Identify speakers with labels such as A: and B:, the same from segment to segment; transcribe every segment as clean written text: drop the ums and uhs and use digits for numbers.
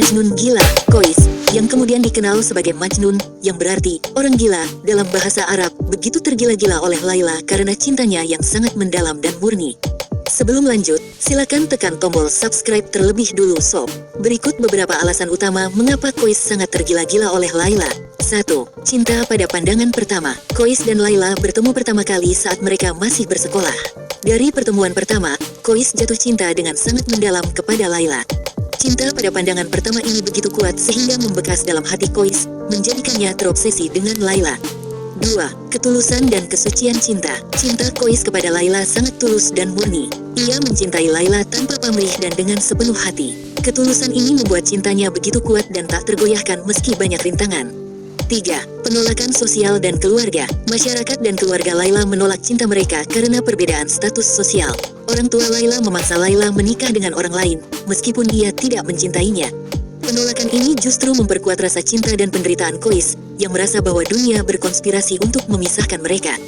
A: Majnun gila, Kois, yang kemudian dikenal sebagai Majnun, yang berarti orang gila dalam bahasa Arab, begitu tergila-gila oleh Laila karena cintanya yang sangat mendalam dan murni. Sebelum lanjut, silakan tekan tombol subscribe terlebih dulu sob. Berikut beberapa alasan utama mengapa Kois sangat tergila-gila oleh Laila. 1. Cinta pada pandangan pertama. Kois dan Laila bertemu pertama kali saat mereka masih bersekolah. Dari pertemuan pertama, Kois jatuh cinta dengan sangat mendalam kepada Laila. Cinta pada pandangan pertama ini begitu kuat sehingga membekas dalam hati Kois, menjadikannya terobsesi dengan Laila. 2. Ketulusan dan kesucian cinta. Cinta Kois kepada Laila sangat tulus dan murni. Ia mencintai Laila tanpa pamrih dan dengan sepenuh hati. Ketulusan ini membuat cintanya begitu kuat dan tak tergoyahkan meski banyak rintangan. 3. Penolakan sosial dan keluarga. Masyarakat dan keluarga Laila menolak cinta mereka karena perbedaan status sosial. Orang tua Laila memaksa Laila menikah dengan orang lain, meskipun ia tidak mencintainya. Penolakan ini justru memperkuat rasa cinta dan penderitaan Kois, yang merasa bahwa dunia berkonspirasi untuk memisahkan mereka.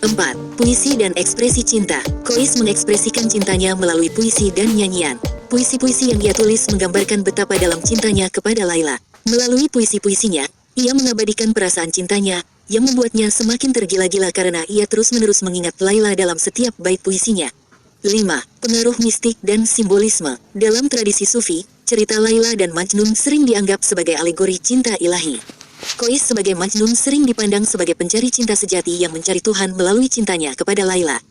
A: 4. Puisi dan ekspresi cinta. Kois mengekspresikan cintanya melalui puisi dan nyanyian. Puisi-puisi yang ia tulis menggambarkan betapa dalam cintanya kepada Laila. Melalui puisi-puisinya, ia mengabadikan perasaan cintanya, yang membuatnya semakin tergila-gila karena ia terus-menerus mengingat Laila dalam setiap bait puisinya. 5. Pengaruh mistik dan simbolisme. Dalam tradisi Sufi, cerita Laila dan Majnun sering dianggap sebagai alegori cinta ilahi. Kois sebagai Majnun sering dipandang sebagai pencari cinta sejati yang mencari Tuhan melalui cintanya kepada Laila.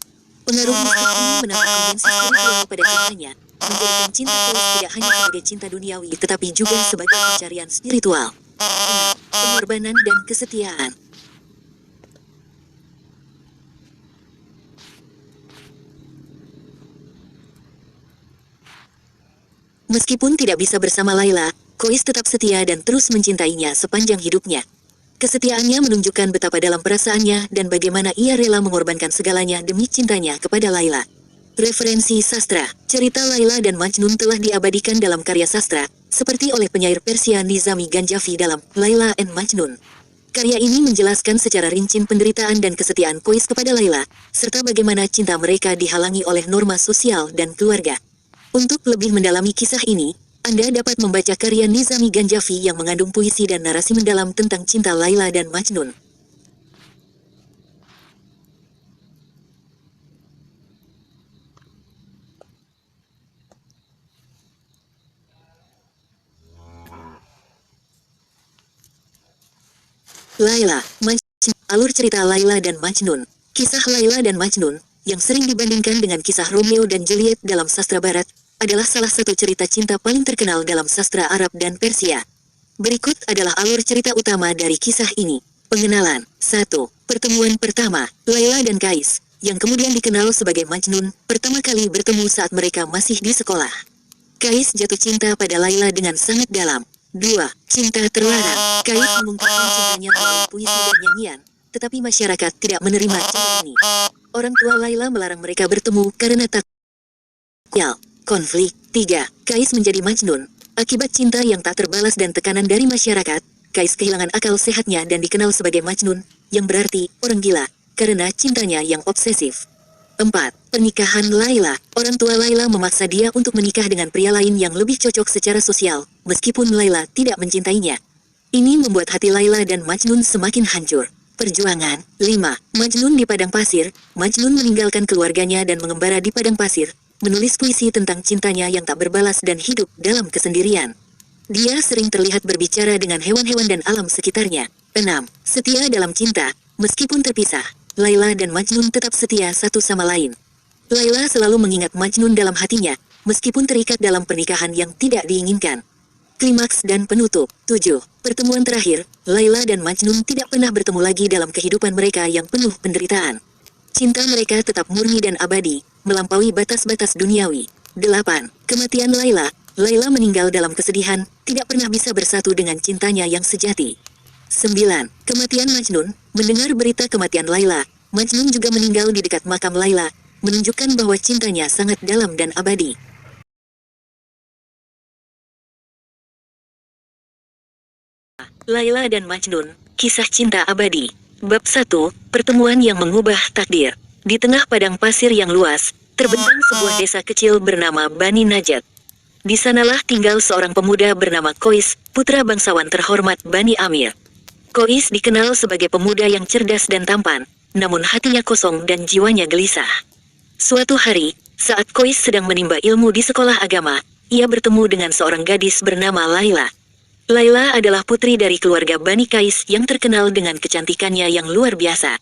A: Pengaruh mistik ini menambah dimensi spiritual pada cintanya, menjadikan cinta Kois tidak hanya sebagai cinta duniawi tetapi juga sebagai pencarian spiritual. 6. Pengorbanan dan kesetiaan. Meskipun tidak bisa bersama Laila, Kois tetap setia dan terus mencintainya sepanjang hidupnya. Kesetiaannya menunjukkan betapa dalam perasaannya dan bagaimana ia rela mengorbankan segalanya demi cintanya kepada Laila. Referensi sastra. Cerita Laila dan Majnun telah diabadikan dalam karya sastra, seperti oleh penyair Persia Nizami Ganjafi dalam Laila and Majnun. Karya ini menjelaskan secara rinci penderitaan dan kesetiaan Kois kepada Laila, serta bagaimana cinta mereka dihalangi oleh norma sosial dan keluarga. Untuk lebih mendalami kisah ini, Anda dapat membaca karya Nizami Ganjafi yang mengandung puisi dan narasi mendalam tentang cinta Laila dan Majnun. Laila, Majnun. Alur cerita Laila dan Majnun. Kisah Laila dan Majnun, yang sering dibandingkan dengan kisah Romeo dan Juliet dalam sastra Barat, adalah salah satu cerita cinta paling terkenal dalam sastra Arab dan Persia. Berikut adalah alur cerita utama dari kisah ini. Pengenalan. 1. Pertemuan pertama, Laila dan Kais, yang kemudian dikenal sebagai Majnun, pertama kali bertemu saat mereka masih di sekolah. Kais jatuh cinta pada Laila dengan sangat dalam. 2. Cinta terlarang. Kais mengungkapkan cintanya melalui puisi dan nyanyian, tetapi masyarakat tidak menerima cara ini. Orang tua Laila melarang mereka bertemu karena takut konflik. 3. Kais menjadi Majnun. Akibat cinta yang tak terbalas dan tekanan dari masyarakat, Kais kehilangan akal sehatnya dan dikenal sebagai Majnun, yang berarti orang gila, karena cintanya yang obsesif. 4. Pernikahan Laila. Orang tua Laila memaksa dia untuk menikah dengan pria lain yang lebih cocok secara sosial, meskipun Laila tidak mencintainya. Ini membuat hati Laila dan Majnun semakin hancur. Perjuangan. 5. Majnun di padang pasir. Majnun meninggalkan keluarganya dan mengembara di padang pasir, menulis puisi tentang cintanya yang tak berbalas dan hidup dalam kesendirian. Dia sering terlihat berbicara dengan hewan-hewan dan alam sekitarnya. 6. Setia dalam cinta. Meskipun terpisah, Laila dan Majnun tetap setia satu sama lain. Laila selalu mengingat Majnun dalam hatinya, meskipun terikat dalam pernikahan yang tidak diinginkan. Klimaks dan penutup. 7. Pertemuan terakhir, Laila dan Majnun tidak pernah bertemu lagi dalam kehidupan mereka yang penuh penderitaan. Cinta mereka tetap murni dan abadi, melampaui batas-batas duniawi. 8. Kematian Laila. Laila meninggal dalam kesedihan, tidak pernah bisa bersatu dengan cintanya yang sejati. 9. Kematian Majnun. Mendengar berita kematian Laila, Majnun juga meninggal di dekat makam Laila, menunjukkan bahwa cintanya sangat dalam dan abadi. Laila dan Majnun, kisah cinta abadi. Bab 1, pertemuan yang mengubah takdir. Di tengah padang pasir yang luas, terbentang sebuah desa kecil bernama Bani Najat. Di sanalah tinggal seorang pemuda bernama Kois, putra bangsawan terhormat Bani Amir. Kois dikenal sebagai pemuda yang cerdas dan tampan, namun hatinya kosong dan jiwanya gelisah. Suatu hari, saat Kois sedang menimba ilmu di sekolah agama, ia bertemu dengan seorang gadis bernama Laila. Laila adalah putri dari keluarga Bani Kais yang terkenal dengan kecantikannya yang luar biasa.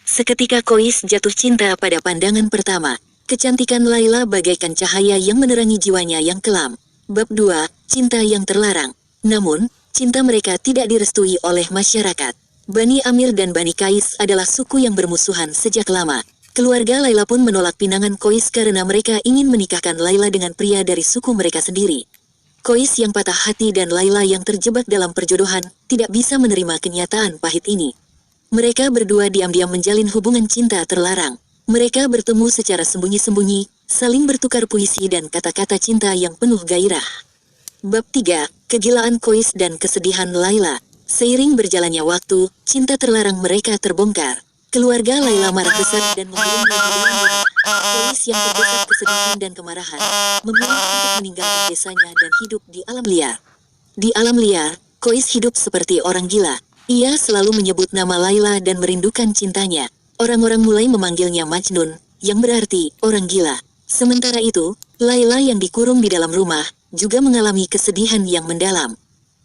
A: Seketika Kois jatuh cinta pada pandangan pertama. Kecantikan Laila bagaikan cahaya yang menerangi jiwanya yang kelam. Bab 2, Cinta yang Terlarang. Namun, cinta mereka tidak direstui oleh masyarakat. Bani Amir dan Bani Kais adalah suku yang bermusuhan sejak lama. Keluarga Laila pun menolak pinangan Kois karena mereka ingin menikahkan Laila dengan pria dari suku mereka sendiri. Kois yang patah hati dan Laila yang terjebak dalam perjodohan tidak bisa menerima kenyataan pahit ini. Mereka berdua diam-diam menjalin hubungan cinta terlarang. Mereka bertemu secara sembunyi-sembunyi, saling bertukar puisi dan kata-kata cinta yang penuh gairah. Bab 3, Kegilaan Kois dan Kesedihan Laila. Seiring berjalannya waktu, cinta terlarang mereka terbongkar. Keluarga Laila marah besar dan mengirim lagu. Kois yang terdesak kesedihan dan kemarahan, memilih untuk meninggalkan desanya dan hidup di alam liar. Di alam liar, Kois hidup seperti orang gila. Ia selalu menyebut nama Laila dan merindukan cintanya. Orang-orang mulai memanggilnya Majnun, yang berarti orang gila. Sementara itu, Laila yang dikurung di dalam rumah, juga mengalami kesedihan yang mendalam.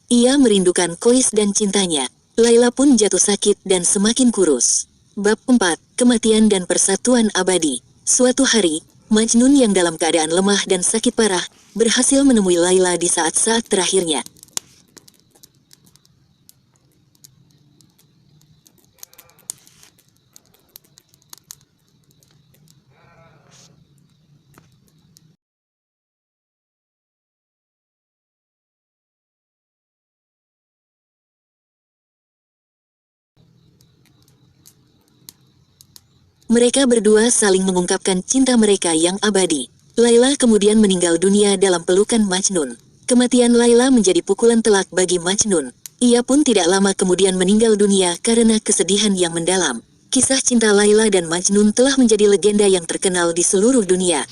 A: Ia merindukan Kois dan cintanya. Laila pun jatuh sakit dan semakin kurus. Bab 4, Kematian dan Persatuan Abadi. Suatu hari, Majnun yang dalam keadaan lemah dan sakit parah, berhasil menemui Laila di saat-saat terakhirnya. Mereka berdua saling mengungkapkan cinta mereka yang abadi. Laila kemudian meninggal dunia dalam pelukan Majnun. Kematian Laila menjadi pukulan telak bagi Majnun. Ia pun tidak lama kemudian meninggal dunia karena kesedihan yang mendalam. Kisah cinta Laila dan Majnun telah menjadi legenda yang terkenal di seluruh dunia.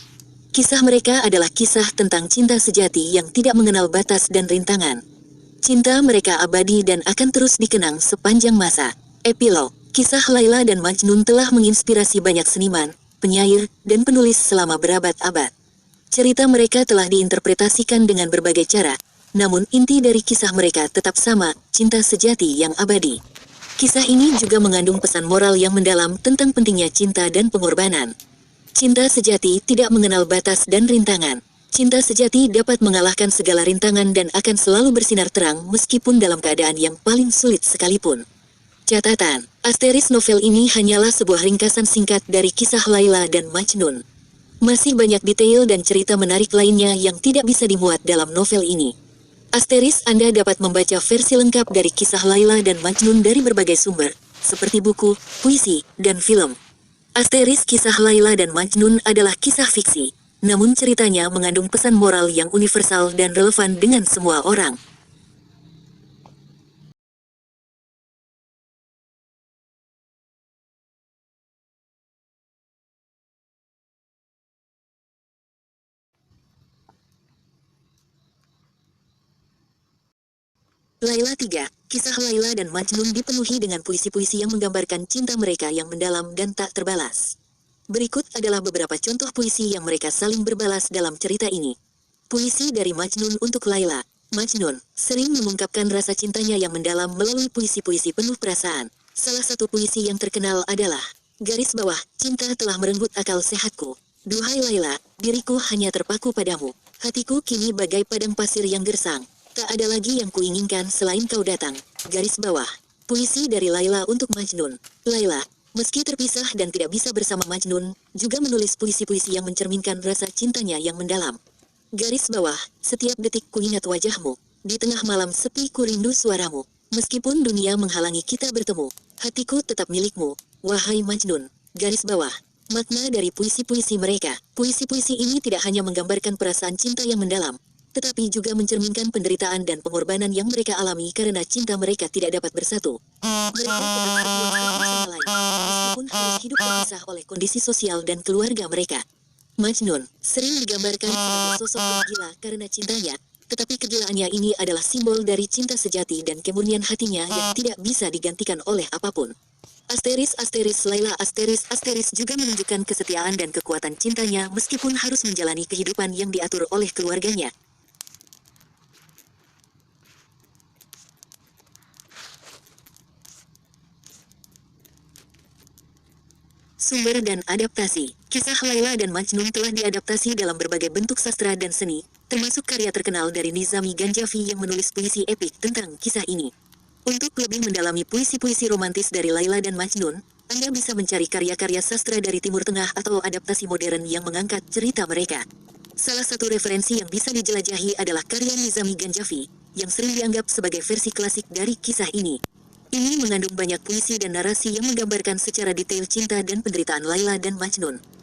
A: Kisah mereka adalah kisah tentang cinta sejati yang tidak mengenal batas dan rintangan. Cinta mereka abadi dan akan terus dikenang sepanjang masa. Epilog. Kisah Laila dan Majnun telah menginspirasi banyak seniman, penyair, dan penulis selama berabad-abad. Cerita mereka telah diinterpretasikan dengan berbagai cara, namun inti dari kisah mereka tetap sama, cinta sejati yang abadi. Kisah ini juga mengandung pesan moral yang mendalam tentang pentingnya cinta dan pengorbanan. Cinta sejati tidak mengenal batas dan rintangan. Cinta sejati dapat mengalahkan segala rintangan dan akan selalu bersinar terang meskipun dalam keadaan yang paling sulit sekalipun. Catatan, asteris novel ini hanyalah sebuah ringkasan singkat dari kisah Laila dan Majnun. Masih banyak detail dan cerita menarik lainnya yang tidak bisa dimuat dalam novel ini. Asteris Anda dapat membaca versi lengkap dari kisah Laila dan Majnun dari berbagai sumber, seperti buku, puisi, dan film. Asteris kisah Laila dan Majnun adalah kisah fiksi, namun ceritanya mengandung pesan moral yang universal dan relevan dengan semua orang. Laila 3, Kisah Laila dan Majnun dipenuhi dengan puisi-puisi yang menggambarkan cinta mereka yang mendalam dan tak terbalas. Berikut adalah beberapa contoh puisi yang mereka saling berbalas dalam cerita ini. Puisi dari Majnun untuk Laila. Majnun sering mengungkapkan rasa cintanya yang mendalam melalui puisi-puisi penuh perasaan. Salah satu puisi yang terkenal adalah garis bawah, cinta telah merenggut akal sehatku. Duhai Laila, diriku hanya terpaku padamu. Hatiku kini bagai padang pasir yang gersang. Tak ada lagi yang kuinginkan selain kau datang. Garis bawah. Puisi dari Laila untuk Majnun. Laila, meski terpisah dan tidak bisa bersama Majnun, juga menulis puisi-puisi yang mencerminkan rasa cintanya yang mendalam. Garis bawah, setiap detik kuingat wajahmu. Di tengah malam sepi ku rindu suaramu. Meskipun dunia menghalangi kita bertemu, hatiku tetap milikmu, wahai Majnun. Garis bawah. Makna dari puisi-puisi mereka. Puisi-puisi ini tidak hanya menggambarkan perasaan cinta yang mendalam, tetapi juga mencerminkan penderitaan dan pengorbanan yang mereka alami karena cinta mereka tidak dapat bersatu. Mereka tetap berjuang satu sama lain, meskipun harus hidup terpisah oleh kondisi sosial dan keluarga mereka. Majnun sering digambarkan sebagai sosok yang gila karena cintanya, tetapi kegilaannya ini adalah simbol dari cinta sejati dan kemurnian hatinya yang tidak bisa digantikan oleh apapun. Laila juga menunjukkan kesetiaan dan kekuatan cintanya meskipun harus menjalani kehidupan yang diatur oleh keluarganya. Sumber dan adaptasi. Kisah Laila dan Majnun telah diadaptasi dalam berbagai bentuk sastra dan seni, termasuk karya terkenal dari Nizami Ganjavi yang menulis puisi epik tentang kisah ini. Untuk lebih mendalami puisi-puisi romantis dari Laila dan Majnun, Anda bisa mencari karya-karya sastra dari Timur Tengah atau adaptasi modern yang mengangkat cerita mereka. Salah satu referensi yang bisa dijelajahi adalah karya Nizami Ganjavi, yang sering dianggap sebagai versi klasik dari kisah ini. Ini mengandung banyak puisi dan narasi yang menggambarkan secara detail cinta dan penderitaan Laila dan Majnun.